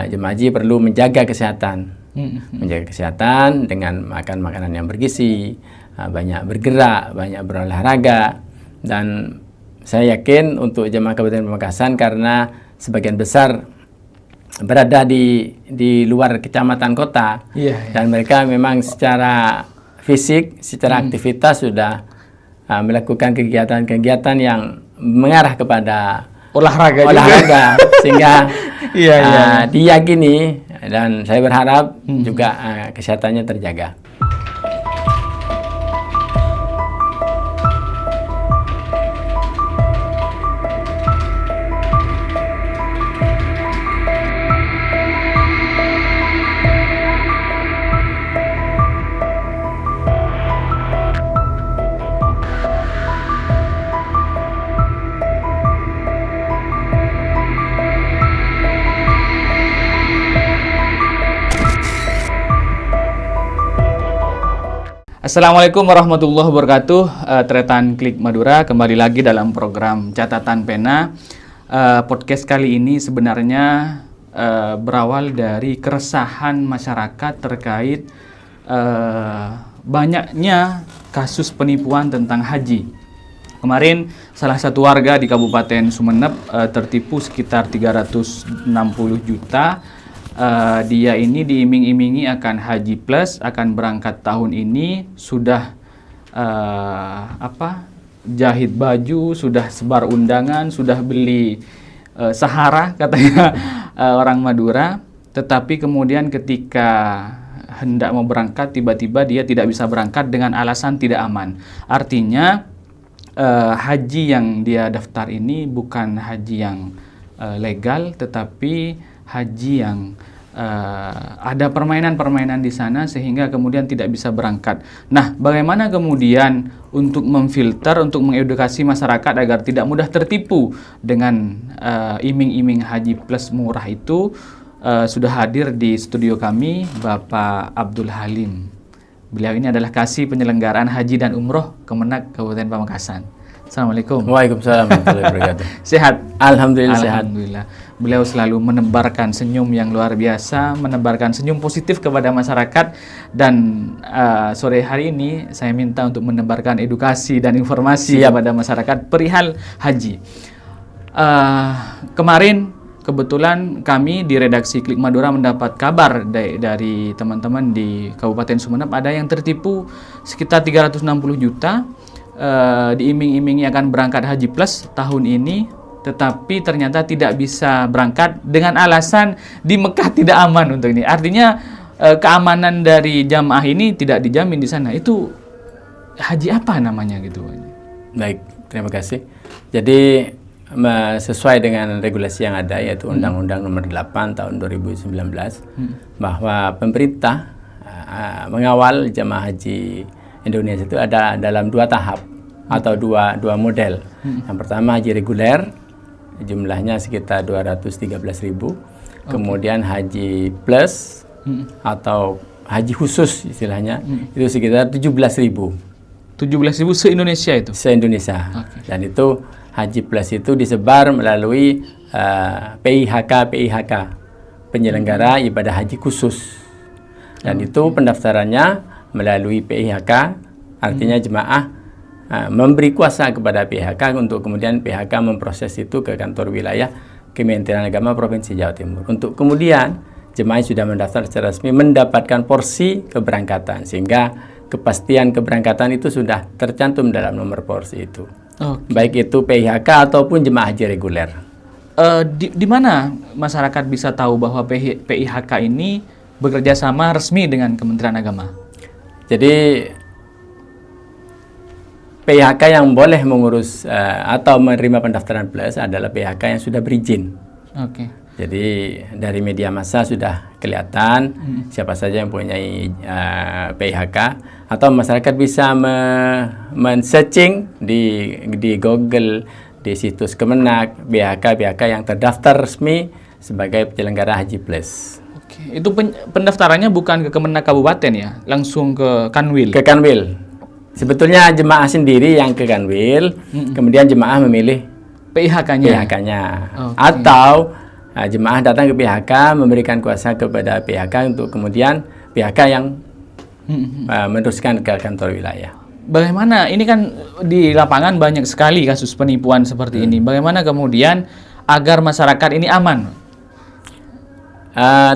jemaah haji perlu menjaga kesehatan. Menjaga kesehatan dengan makan makanan yang bergizi, banyak bergerak, banyak berolahraga. Dan saya yakin untuk jemaah Kabupaten Pamekasan, karena sebagian besar berada di luar kecamatan kota, dan mereka memang secara fisik, secara aktivitas sudah melakukan kegiatan-kegiatan yang mengarah kepada olahraga sehingga diyakini, dan saya berharap juga kesehatannya terjaga. Assalamualaikum warahmatullahi wabarakatuh. Tretan Klik Madura kembali lagi dalam program Catatan Pena. Podcast kali ini sebenarnya berawal dari keresahan masyarakat terkait banyaknya kasus penipuan tentang haji. Kemarin salah satu warga di Kabupaten Sumeneb tertipu sekitar 360 juta. Dia ini diiming-imingi akan haji plus, akan berangkat tahun ini, sudah jahit baju, sudah sebar undangan, sudah beli sahara katanya orang Madura. Tetapi kemudian ketika hendak mau berangkat, tiba-tiba dia tidak bisa berangkat dengan alasan tidak aman. Artinya haji yang dia daftar ini bukan haji yang legal, tetapi haji yang ada permainan-permainan di sana sehingga kemudian tidak bisa berangkat. Nah, bagaimana kemudian untuk memfilter, untuk mengedukasi masyarakat agar tidak mudah tertipu dengan iming-iming haji plus murah itu? Sudah hadir di studio kami Bapak Abdul Halim. Beliau ini adalah Kasih Penyelenggaraan Haji dan Umroh Kemenak Kabupaten Pamekasan. Assalamualaikum. Waalaikumsalam warahmatullahi wabarakatuh. Sehat? Alhamdulillah sehat. Alhamdulillah. Beliau selalu menebarkan senyum yang luar biasa, menebarkan senyum positif kepada masyarakat. Dan sore hari ini saya minta untuk menebarkan edukasi dan informasi kepada masyarakat perihal haji. Kemarin kebetulan kami di redaksi Klik Madura mendapat kabar dari teman-teman di Kabupaten Sumeneb ada yang tertipu sekitar 360 juta. Diiming-imingi akan berangkat haji plus tahun ini, tetapi ternyata tidak bisa berangkat dengan alasan di Mekah tidak aman untuk ini. Artinya keamanan dari jamaah ini tidak dijamin di sana. Itu haji apa namanya gitu? Baik, terima kasih. Jadi sesuai dengan regulasi yang ada, yaitu Undang-Undang Nomor 8 Tahun 2019, bahwa pemerintah mengawal jamaah haji Indonesia itu ada dalam dua tahap atau dua model. Yang pertama haji reguler, jumlahnya sekitar 213.000. Kemudian haji plus atau haji khusus istilahnya, itu sekitar 17.000. 17.000 se-Indonesia itu? Se-Indonesia. Dan itu haji plus itu disebar melalui PIHK, penyelenggara ibadah haji khusus. Dan itu pendaftarannya melalui PIHK, artinya jemaah memberi kuasa kepada PIHK untuk kemudian PIHK memproses itu ke kantor wilayah Kementerian Agama Provinsi Jawa Timur. Untuk kemudian jemaah sudah mendaftar secara resmi mendapatkan porsi keberangkatan, sehingga kepastian keberangkatan itu sudah tercantum dalam nomor porsi itu. Baik itu PIHK ataupun jemaah haji reguler. Di mana masyarakat bisa tahu bahwa PIHK ini bekerja sama resmi dengan Kementerian Agama? Jadi PIHK yang boleh mengurus atau menerima pendaftaran plus adalah PIHK yang sudah berizin. Jadi dari media massa sudah kelihatan siapa saja yang mempunyai PIHK, atau masyarakat bisa men-searching di Google, di situs Kemenak, PIHK yang terdaftar resmi sebagai penyelenggara haji plus. Itu pendaftarannya bukan ke Kemenak Kabupaten ya, langsung ke Kanwil? Ke Kanwil. Sebetulnya jemaah sendiri yang ke Kanwil, kemudian jemaah memilih PIHK-nya. Atau jemaah datang ke PHK, memberikan kuasa kepada PHK untuk kemudian PHK yang meneruskan ke kantor wilayah. Bagaimana, ini kan di lapangan banyak sekali kasus penipuan seperti ini. Bagaimana kemudian agar masyarakat ini aman?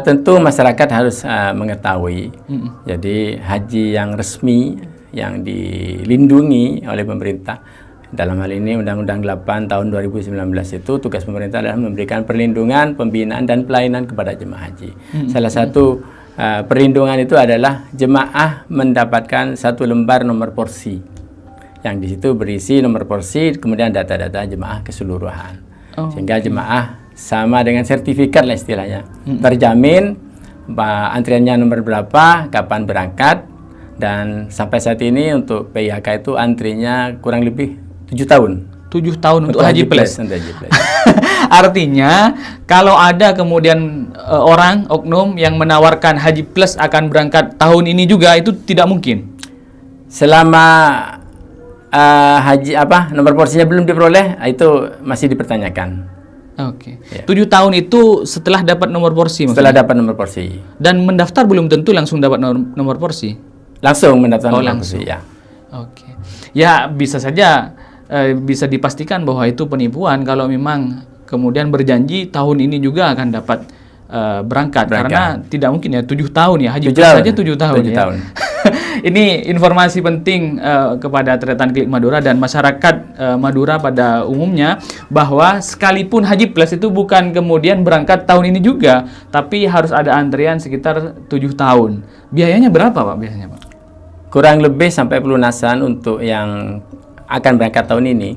Tentu masyarakat harus mengetahui. Jadi haji yang resmi, yang dilindungi oleh pemerintah, dalam hal ini Undang-Undang 8 tahun 2019 itu tugas pemerintah adalah memberikan perlindungan, pembinaan, dan pelayanan kepada jemaah haji. Salah satu perlindungan itu adalah jemaah mendapatkan 1 lembar nomor porsi, yang di situ berisi nomor porsi, kemudian data-data jemaah keseluruhan, sehingga jemaah sama dengan sertifikat lah istilahnya, terjamin antriannya nomor berapa, kapan berangkat, dan sampai saat ini untuk PIHK itu antrinya kurang lebih 7 tahun. 7 tahun untuk Haji Plus. Haji Plus. Artinya kalau ada kemudian orang oknum yang menawarkan Haji Plus akan berangkat tahun ini juga, itu tidak mungkin. Selama nomor porsinya belum diperoleh, itu masih dipertanyakan. Oke. 7 tahun itu setelah dapat nomor porsi maksudnya? Setelah dapat nomor porsi. Dan mendaftar belum tentu langsung dapat nomor porsi. Langsung mendaftar nomor porsi, ya. Oke. Ya, bisa saja bisa dipastikan bahwa itu penipuan kalau memang kemudian berjanji tahun ini juga akan dapat berangkat. Karena tidak mungkin ya 7 tahun ya, Haji Plus saja 7 tahun. 7 tahun. Ini informasi penting kepada Tretan Klik Madura dan masyarakat Madura pada umumnya, bahwa sekalipun Haji Plus itu bukan kemudian berangkat tahun ini juga, tapi harus ada antrian sekitar 7 tahun. Biayanya berapa Pak biasanya Pak? Kurang lebih sampai pelunasan untuk yang akan berangkat tahun ini,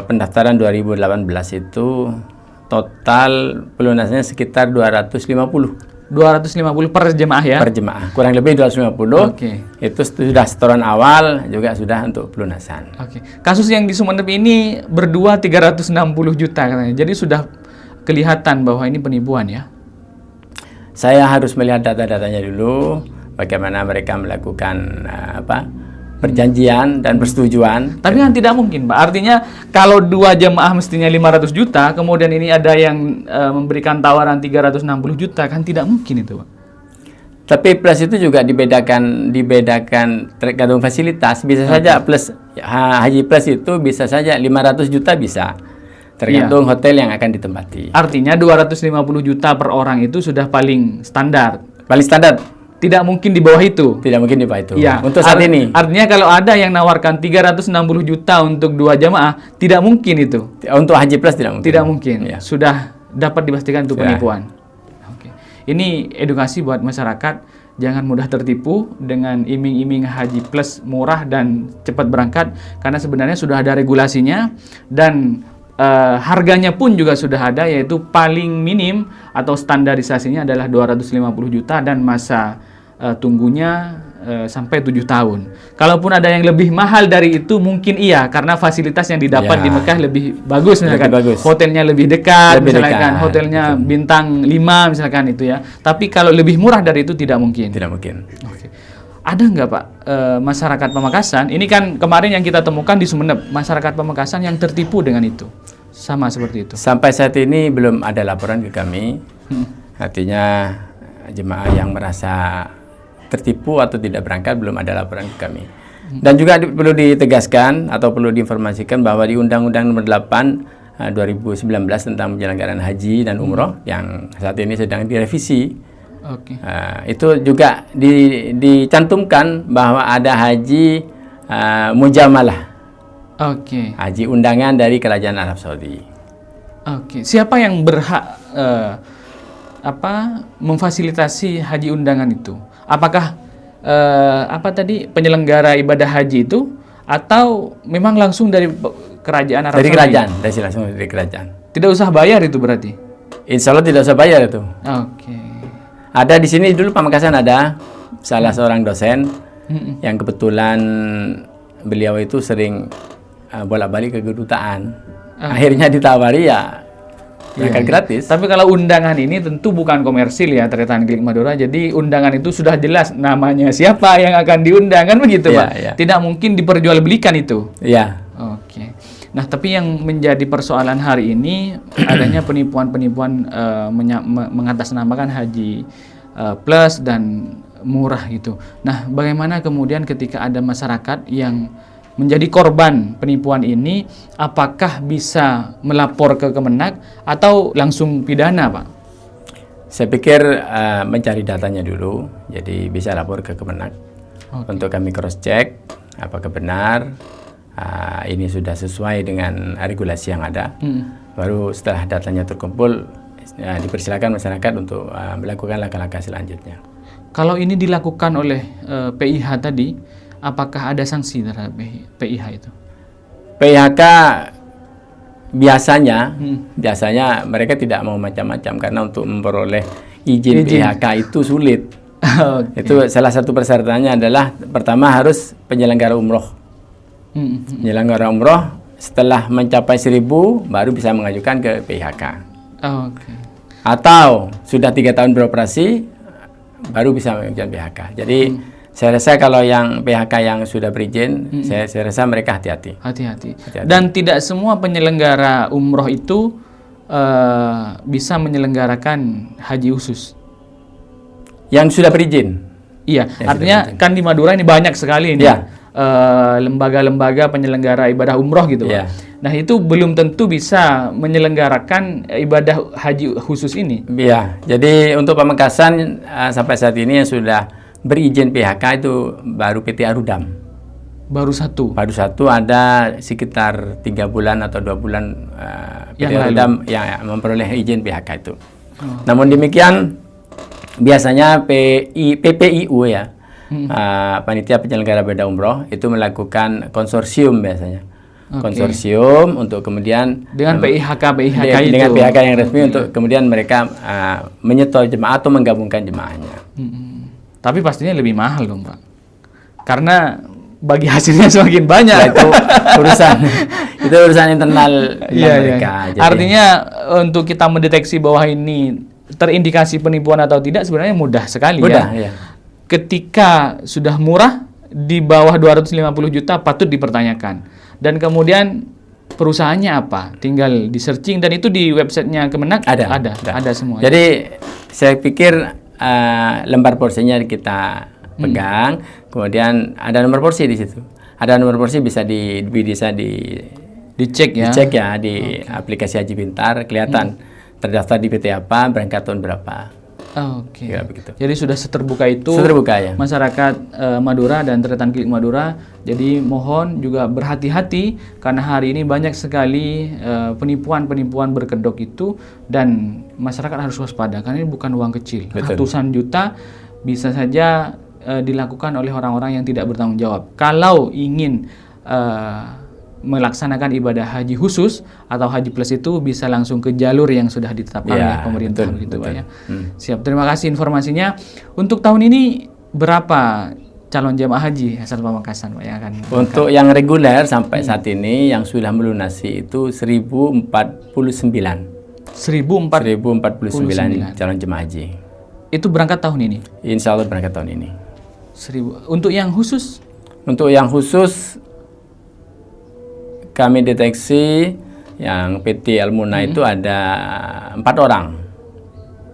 pendaftaran 2018 itu total pelunasannya sekitar 250 per jemaah ya? Per jemaah, kurang lebih 250. Itu sudah setoran awal, juga sudah untuk pelunasan. Kasus yang di Sumeneb ini berdua 360 juta katanya, jadi sudah kelihatan bahwa ini penipuan ya? Saya harus melihat data-datanya dulu, bagaimana mereka melakukan perjanjian dan persetujuan. Tapi kan tidak mungkin Pak, artinya kalau 2 jemaah mestinya 500 juta, kemudian ini ada yang memberikan tawaran 360 juta, kan tidak mungkin itu Pak. Tapi plus itu juga dibedakan tergantung fasilitas. Bisa saja plus Haji Plus itu bisa saja 500 juta bisa, tergantung hotel yang akan ditempati. Artinya 250 juta per orang itu sudah paling standar. Paling standar. Tidak mungkin di bawah itu. Tidak mungkin di bawah itu. Ya. Untuk saat ini. Artinya kalau ada yang nawarkan 360 juta untuk 2 jemaah, tidak mungkin itu. Untuk Haji Plus tidak mungkin. Tidak mungkin. Ya. Sudah dapat dipastikan itu penipuan. Ini edukasi buat masyarakat, jangan mudah tertipu dengan iming-iming Haji Plus murah dan cepat berangkat, karena sebenarnya sudah ada regulasinya dan harganya pun juga sudah ada, yaitu paling minim atau standarisasinya adalah 250 juta dan masa tunggunya sampai 7 tahun. Kalaupun ada yang lebih mahal dari itu mungkin iya, karena fasilitas yang didapat di Mekah lebih bagus misalkan. Hotelnya lebih dekat, misalkan hotelnya bintang 5 misalkan itu ya. Tapi kalau lebih murah dari itu tidak mungkin. Tidak mungkin. Ada nggak Pak masyarakat Pamekasan, ini kan kemarin yang kita temukan di Sumeneb, masyarakat Pamekasan yang tertipu dengan itu? Sama seperti itu? Sampai saat ini belum ada laporan ke kami. Artinya jemaah yang merasa tertipu atau tidak berangkat belum ada laporan ke kami. Dan juga perlu ditegaskan atau perlu diinformasikan bahwa di Undang-Undang Nomor 8 2019 tentang penyelenggaraan haji dan umroh yang saat ini sedang direvisi, itu juga dicantumkan bahwa ada haji mujamalah, haji undangan dari Kerajaan Arab Saudi. Siapa yang berhak memfasilitasi haji undangan itu? Apakah penyelenggara ibadah haji itu, atau memang langsung dari Kerajaan Arab Saudi? Langsung dari kerajaan. Tidak usah bayar itu berarti? Insya Allah tidak usah bayar itu. Ada di sini dulu Pamekasan ada salah seorang dosen yang kebetulan beliau itu sering bolak-balik ke kedutaan. Akhirnya ditawari akan gratis. Tapi kalau undangan ini tentu bukan komersil ya, Tretan Klik Madura. Jadi undangan itu sudah jelas namanya siapa yang akan diundang, kan begitu Pak? Tidak mungkin diperjualbelikan itu. Nah, tapi yang menjadi persoalan hari ini adanya penipuan-penipuan mengatasnamakan haji plus dan murah gitu. Nah, bagaimana kemudian ketika ada masyarakat yang menjadi korban penipuan ini, apakah bisa melapor ke Kemenak atau langsung pidana, Pak? Saya pikir mencari datanya dulu, jadi bisa lapor ke Kemenak. Untuk kami cross check apakah benar ini sudah sesuai dengan regulasi yang ada. Baru setelah datanya terkumpul, dipersilakan masyarakat untuk melakukan langkah-langkah selanjutnya. Kalau ini dilakukan oleh PIH tadi, apakah ada sanksi terhadap PIH itu? PIHK biasanya mereka tidak mau macam-macam karena untuk memperoleh izin PIHK itu sulit. Itu salah satu persyaratannya adalah pertama harus penyelenggara umroh. Penyelenggara umroh setelah mencapai 1.000 baru bisa mengajukan ke PIHK. Atau sudah 3 tahun beroperasi baru bisa mengajukan PIHK. Jadi saya rasa kalau yang PIHK yang sudah berizin, saya rasa mereka hati-hati. Dan tidak semua penyelenggara umroh itu bisa menyelenggarakan haji khusus. Yang sudah berizin. Iya, artinya kan di Madura ini banyak sekali ini lembaga-lembaga penyelenggara ibadah umroh gitu, Pak. Nah, itu belum tentu bisa menyelenggarakan ibadah haji khusus ini. Iya, jadi untuk Pamekasan sampai saat ini yang sudah berizin PIHK itu baru PT Arudam. Baru satu ada sekitar 3 bulan atau 2 bulan PT Arudam yang memperoleh izin PIHK itu. Namun demikian biasanya PPIU ya, panitia penyelenggara ibadah umroh itu melakukan konsorsium biasanya. Konsorsium untuk kemudian dengan PIHK itu. Dengan PIHK yang resmi untuk kemudian mereka menyetor jemaah atau menggabungkan jemaahnya. Tapi pastinya lebih mahal dong, Pak. Karena bagi hasilnya semakin banyak. Itu urusan internal mereka. Jadi, artinya untuk kita mendeteksi bahwa ini terindikasi penipuan atau tidak sebenarnya mudah sekali. Ketika sudah murah di bawah 250 juta patut dipertanyakan. Dan kemudian perusahaannya apa? Tinggal di searching dan itu di websitenya Kemenak ada semua. Jadi saya pikir lembar porsinya kita pegang, kemudian ada nomor porsi di situ. Ada nomor porsi bisa dicek ya di aplikasi Haji Pintar, kelihatan terdaftar di PT apa, berangkat tahun berapa. Ya, begitu. Jadi sudah seterbuka itu masyarakat Madura dan Tretan Kilik Madura. Jadi mohon juga berhati-hati karena hari ini banyak sekali penipuan berkedok itu dan masyarakat harus waspada karena ini bukan uang kecil. Ratusan juta bisa saja dilakukan oleh orang-orang yang tidak bertanggung jawab. Kalau ingin melaksanakan ibadah haji khusus atau haji plus itu bisa langsung ke jalur yang sudah ditetapkan oleh pemerintah begitu, Pak ya. Siap, terima kasih informasinya. Untuk tahun ini berapa calon jemaah haji asal Pamekasan, Pak yang akan untuk yang reguler sampai saat ini yang sudah melunasi itu 1049 calon jemaah haji. Itu berangkat tahun ini? Insya Allah berangkat tahun ini. 1000. Untuk yang khusus? Untuk yang khusus kami deteksi yang PT Almuna itu ada 4 orang.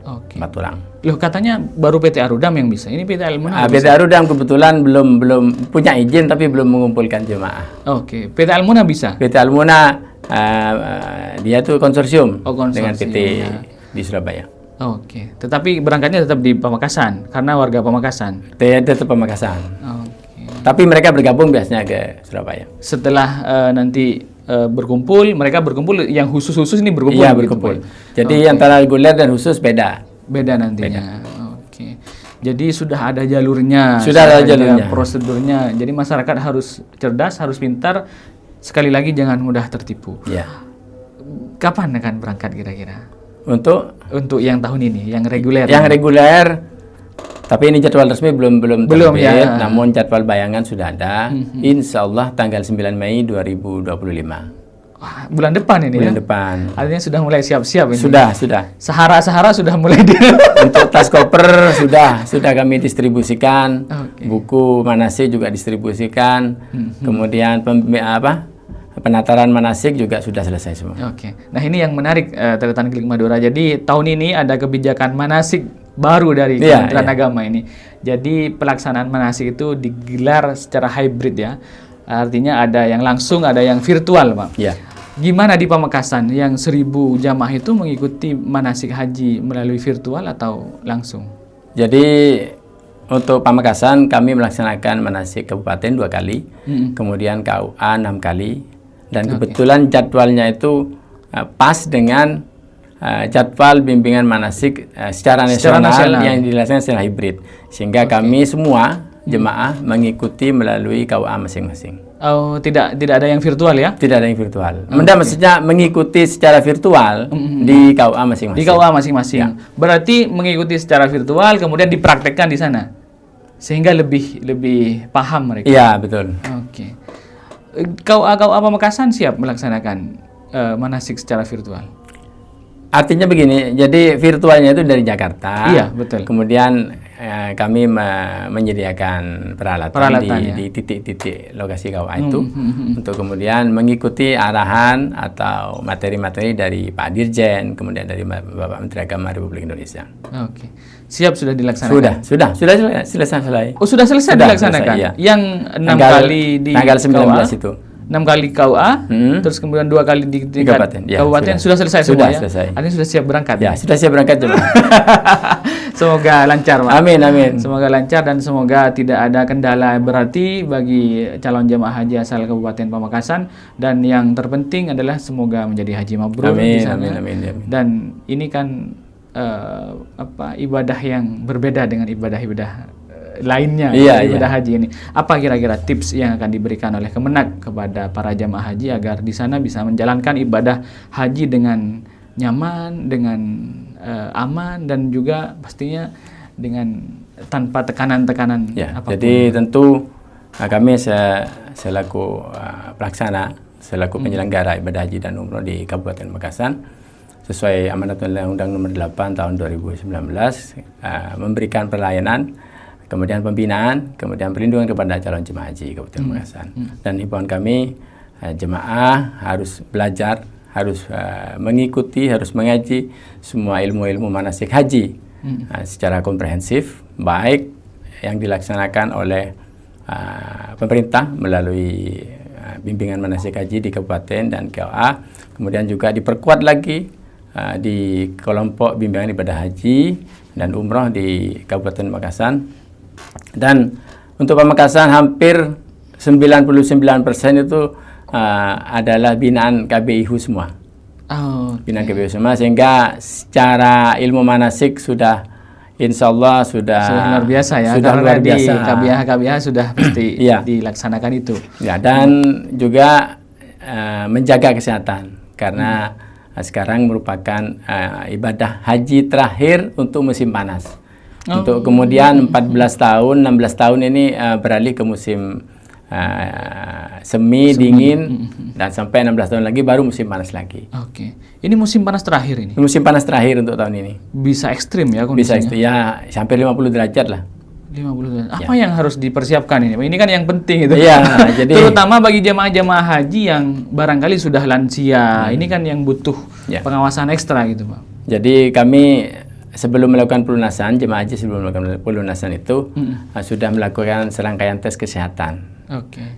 4 orang. Loh, katanya baru PT Arudam yang bisa. Ini PT Almuna. PT Arudam kebetulan belum punya izin tapi belum mengumpulkan jemaah. PT Almuna bisa. PT Almuna dia tuh konsorsium dengan PT di Surabaya. Tetapi berangkatnya tetap di Pamekasan karena warga Pamekasan. Tetap Pamekasan. Tapi mereka bergabung biasanya ke Surabaya. Setelah nanti mereka berkumpul yang khusus ini berkumpul. Iya, berkumpul. Gitu, jadi antara reguler dan khusus beda nantinya. Jadi sudah ada jalurnya. Sudah ada jalurnya. Prosedurnya. Jadi masyarakat harus cerdas, harus pintar. Sekali lagi jangan mudah tertipu. Kapan akan berangkat kira-kira? Untuk yang tahun ini, yang reguler. Yang reguler. Tapi ini jadwal resmi belum terbit, namun jadwal bayangan sudah ada. Insya Allah tanggal 9 Mei 2025. Wah, bulan depan ini. Bulan depan. Artinya sudah mulai siap-siap ini. Sudah. Sahara sudah mulai untuk tas koper sudah kami distribusikan. Buku manasik juga distribusikan. Kemudian penataran manasik juga sudah selesai semua. Oke. Nah, ini yang menarik catatan Klik Madura. Jadi tahun ini ada kebijakan manasik baru dari Kementerian Agama ini. Jadi pelaksanaan manasik itu digelar secara hybrid ya. Artinya ada yang langsung, ada yang virtual, Pak. Iya. Gimana di Pamekasan yang 1.000 jamaah itu mengikuti manasik haji melalui virtual atau langsung? Jadi untuk Pamekasan kami melaksanakan manasik kabupaten 2 kali, kemudian KUA 6 kali, dan kebetulan jadwalnya itu pas dengan jadwal bimbingan manasik secara nasional yang dilaksanakan secara hibrid, sehingga kami semua jemaah mengikuti melalui KUA masing-masing. Oh, tidak ada yang virtual ya? Tidak ada yang virtual. Maksudnya mengikuti secara virtual di KUA masing-masing. Di KUA masing-masing. Ya. Berarti mengikuti secara virtual kemudian dipraktekkan di sana. Sehingga lebih paham mereka. Iya, betul. Oke. KUA Pamekasan siap melaksanakan manasik secara virtual. Artinya begini, jadi virtualnya itu dari Jakarta. Iya, betul. Kemudian kami menyediakan peralatan di titik-titik lokasi KUA itu untuk kemudian mengikuti arahan atau materi-materi dari Pak Dirjen, kemudian dari Bapak Menteri Agama Republik Indonesia. Oke. Siap sudah dilaksanakan? Sudah selesai. Oh, sudah selesai dilaksanakan? Selesai, iya. Yang 6 kali di tanggal 19 KUA, itu. 6 kali KUA, terus kemudian 2 kali di tingkat kabupaten, sudah selesai semua ya? Selesai. Artinya sudah siap berangkat? Ya, sudah siap berangkat jemaah. Semoga lancar, Pak. Amin. Semoga lancar dan semoga tidak ada kendala berarti bagi calon jemaah haji asal Kabupaten Pamekasan, dan yang terpenting adalah semoga menjadi haji mabrur di sana. Amin. Dan ini kan ibadah yang berbeda dengan ibadah-ibadah lainnya, ibadah haji ini. Apa kira-kira tips yang akan diberikan oleh Kemenak kepada para jamaah haji agar di sana bisa menjalankan ibadah haji dengan nyaman, dengan aman, dan juga pastinya dengan tanpa tekanan-tekanan apapun. Jadi tentu kami selaku pelaksana, selaku penyelenggara ibadah haji dan umroh di Kabupaten Pamekasan, sesuai amanat Undang-Undang Nomor 8 Tahun 2019, memberikan pelayanan, kemudian pembinaan, kemudian perlindungan kepada calon jemaah haji Kabupaten Pamekasan. Dan himbauan kami, jemaah harus belajar, harus mengikuti, harus mengaji semua ilmu-ilmu manasik haji secara komprehensif, baik yang dilaksanakan oleh pemerintah melalui bimbingan manasik haji di kabupaten dan KUA, kemudian juga diperkuat lagi di kelompok bimbingan ibadah haji dan umroh di Kabupaten Pamekasan. Dan untuk Pamekasan hampir 99% itu adalah binaan KBIHU semua. Binaan KBIHU semua, sehingga secara ilmu manasik sudah insya Allah sudah luar biasa ya. Sudah luar biasa. Di KBH sudah pasti dilaksanakan itu. Ya, dan juga menjaga kesehatan, karena sekarang merupakan ibadah haji terakhir untuk musim panas. Untuk kemudian 16 tahun ini beralih ke musim semi dingin, dan sampai 16 tahun lagi baru musim panas lagi. Oke. Ini musim panas terakhir ini? Musim panas terakhir untuk tahun ini. Bisa ekstrim ya kondisinya? Bisa ekstrim, ya sampai 50 derajat lah. 50 derajat. Apa yang harus dipersiapkan ini? Ini kan yang penting itu. Iya, jadi terutama bagi jemaah-jemaah haji yang barangkali sudah lansia. Ini kan yang butuh pengawasan ekstra gitu, Pak. Jadi kami sebelum melakukan pelunasan, jemaah haji sebelum melakukan pelunasan itu sudah melakukan serangkaian tes kesehatan.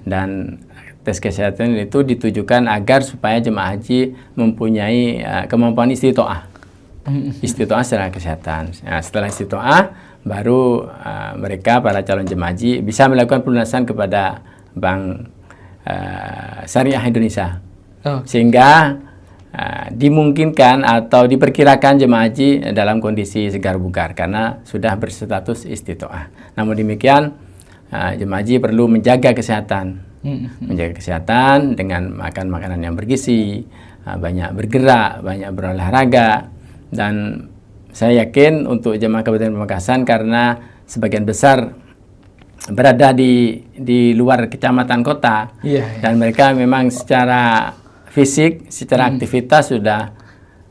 Dan tes kesehatan itu ditujukan agar supaya jemaah haji mempunyai kemampuan istitoah. Istitoah secara kesehatan. Nah, setelah istitoah, baru mereka para calon jemaah haji bisa melakukan pelunasan kepada Bank Syariah Indonesia. Sehingga dimungkinkan atau diperkirakan jemaah haji dalam kondisi segar bugar karena sudah berstatus istitoah. Namun demikian, jemaah haji perlu menjaga kesehatan, dengan makan makanan yang bergizi, banyak bergerak, banyak berolahraga. Dan saya yakin untuk jemaah Kabupaten Pamekasan, karena sebagian besar berada di luar kecamatan kota, dan mereka memang secara fisik, secara aktivitas sudah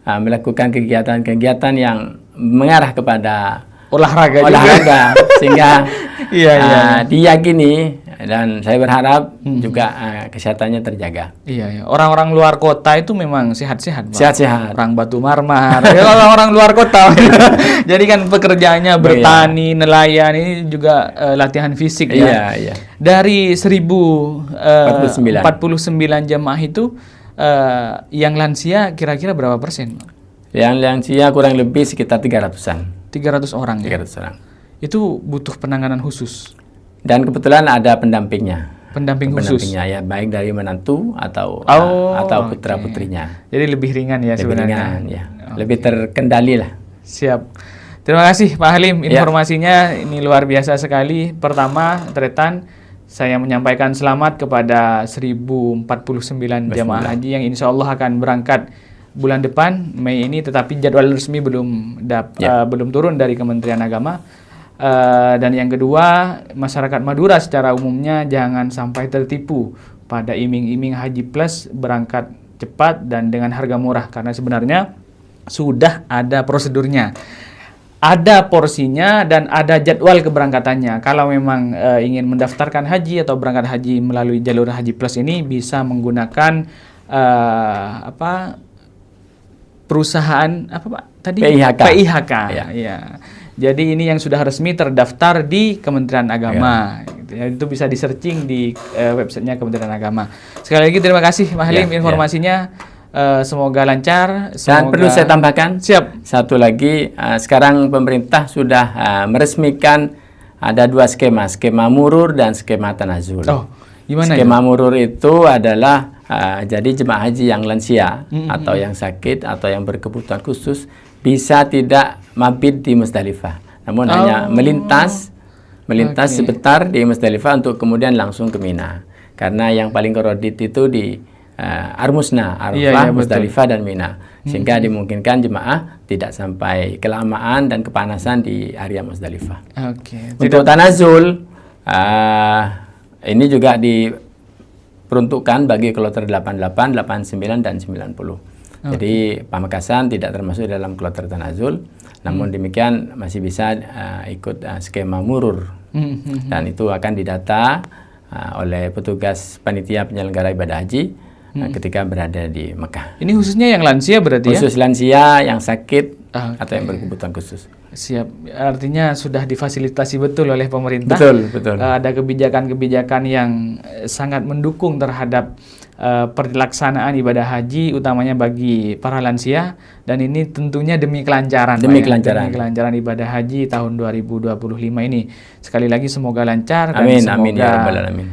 melakukan kegiatan-kegiatan yang mengarah kepada olahraga sehingga Iya. diyakini, dan saya berharap juga kesehatannya terjaga. Iya. Orang-orang luar kota itu memang sehat-sehat, Pak. Sehat-sehat. Orang Batu Marmar, ya, orang-orang luar kota. Jadi kan pekerjaannya bertani, nelayan, ini juga latihan fisik ya. Iya. Dari 1049 jemaah itu yang lansia kira-kira berapa persen? Yang lansia kurang lebih sekitar 300-an. 300 orang ya? 300 orang. Itu butuh penanganan khusus? Dan kebetulan ada pendampingnya. Pendamping khusus? Pendampingnya ya, baik dari menantu atau putra-putrinya. Jadi lebih ringan ya Lebih sebenarnya? ringan, ya. Lebih terkendali lah. Siap. Terima kasih Pak Halim, informasinya ini luar biasa sekali. Pertama, Tretan, saya menyampaikan selamat kepada 1049 jamaah haji yang insya Allah akan berangkat bulan depan, Mei ini, tetapi jadwal resmi belum turun dari Kementerian Agama. Dan yang kedua, masyarakat Madura secara umumnya jangan sampai tertipu pada iming-iming Haji Plus berangkat cepat dan dengan harga murah, karena sebenarnya sudah ada prosedurnya, ada porsinya, dan ada jadwal keberangkatannya. Kalau memang ingin mendaftarkan haji atau berangkat haji melalui jalur Haji Plus ini, bisa menggunakan perusahaan apa Pak tadi? PIHK. Ya. Jadi ini yang sudah resmi terdaftar di Kementerian Agama. Gitu ya. Itu bisa di-searching di websitenya Kementerian Agama. Sekali lagi terima kasih Pak Halim informasinya. Semoga lancar. Dan perlu saya tambahkan, siap. Satu lagi, sekarang pemerintah sudah meresmikan ada 2 skema murur dan skema tanazul. Oh, gimana skema murur itu adalah jadi jemaah haji yang lansia atau yang sakit atau yang berkebutuhan khusus bisa tidak mabit di Musdalifah, namun hanya melintas sebentar di Musdalifah untuk kemudian langsung ke Mina. Karena yang paling korodit itu di Armusna, Arafah, Musdalifah dan Mina, sehingga dimungkinkan jemaah tidak sampai kelamaan dan kepanasan di area Musdalifah. Untuk tanazul ini juga diperuntukkan bagi kloter 88, 89 dan 90. Jadi Pamekasan tidak termasuk dalam kloter tanazul, namun demikian masih bisa ikut skema murur, dan itu akan didata oleh petugas panitia penyelenggara ibadah haji ketika berada di Mekah. Ini khususnya yang lansia berarti khusus lansia, yang sakit atau yang berkebutuhan khusus. Siap, artinya sudah difasilitasi betul oleh pemerintah. Betul. Ada kebijakan-kebijakan yang sangat mendukung terhadap pelaksanaan ibadah haji, utamanya bagi para lansia, dan ini tentunya demi kelancaran. Demi kelancaran ibadah haji tahun 2025 ini. Sekali lagi semoga lancar. Amin, dan amin semoga ya rabbal alamin.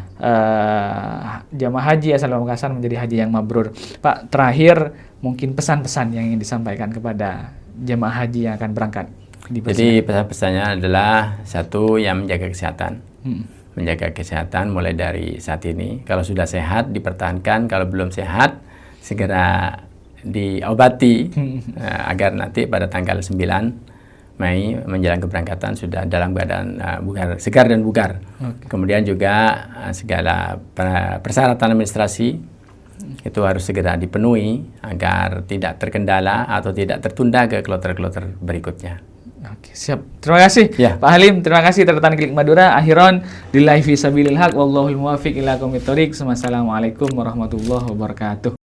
Jamaah haji asal Pamekasan menjadi haji yang mabrur. Pak, terakhir mungkin pesan-pesan yang ingin disampaikan kepada jamaah haji yang akan berangkat. Jadi pesan-pesannya adalah satu, yang menjaga kesehatan. Menjaga kesehatan mulai dari saat ini. Kalau sudah sehat dipertahankan, kalau belum sehat segera diobati agar nanti pada tanggal 9 Mei menjelang keberangkatan sudah dalam keadaan segar dan bugar. Kemudian juga segala persyaratan administrasi itu harus segera dipenuhi agar tidak terkendala atau tidak tertunda ke kloter-kloter berikutnya. Oke, siap. Terima kasih Pak Halim, terima kasih Tretan Klik Madura. Akhiron lillahi fisabilil haq wallahul muwaffiq ila aqwamit thoriq. Wassalamualaikum warahmatullahi wabarakatuh.